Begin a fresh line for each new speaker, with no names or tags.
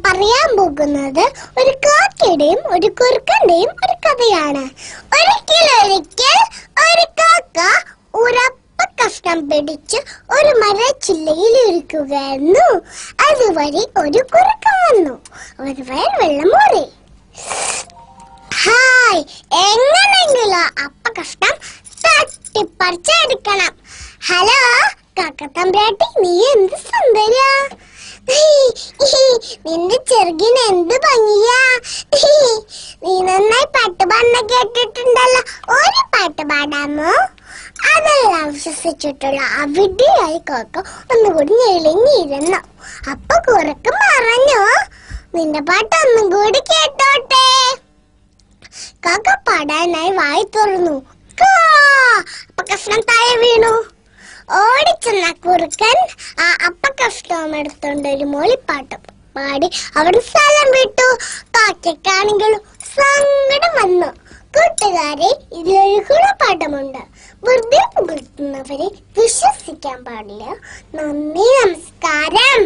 പറയാൻ പോകുന്നത് ഒരു കാക്കയുടെയും ഒരു കുറുക്കന്റെയും ഒരു കഥയാണ്. ഒരിക്കൽ ഒരു കാക്ക ഉറപ്പ കഷ്ണം പിടിച്ച് ഒരു മരച്ചില്ലയിൽ ഇരിക്കുകയായിരുന്നു. അതുവഴി ഒരു കുറുക്കൻ വന്നു. ഒരു വെള്ളം മൂറി. ഹായ്, എങ്ങനെയെങ്കിലും അപ്പ കഷ്ണം തട്ടിപ്പറിച്ചെടുക്കണം. ഹലോ കാക്കത്തമ്പ്രാട്ടി, നീ എന്ത് സുന്ദരിയാ! നിന്റെ ചെറുകിന് എന്ത് ഭംഗിയാ! നീ നന്നായി പാട്ട് പാടുന്ന കേട്ടിട്ടുണ്ടല്ലോ. ഒരു പാട്ട് പാടാമോ? അതെല്ലാം വിശ്വസിച്ചിട്ടുള്ള അവിടെയായി കാക്ക ഒന്നുകൂടി ഞെളിഞ്ഞിരുന്നു. അപ്പൊ കുറുക്കൻ പറഞ്ഞു, നിന്റെ പാട്ട് ഒന്നും കൂടി കേട്ടോട്ടെ. കാക്ക പാടാനായി വായി തുറന്നു. അപ്പ കഷ്ണം താഴെ വീണു. ഓടിച്ചെന്ന കുറുക്കൻ ആ അപ്പ കഷ്ണം എടുത്തോണ്ട് ഒരു മൂളിപ്പാട്ടും പാടി അവിടെ സ്ഥലം വിട്ടു. കാക്കയ്ക്കാണെങ്കിലും സങ്കടം വന്നു. കൂട്ടുകാരെ, ഇതിലൊരു ഗുണപാഠമുണ്ട്. വെറുതെ പുകഴ്ത്തുന്നവരെ വിശ്വസിക്കാൻ പാടില്ല. നന്ദി, നമസ്കാരം.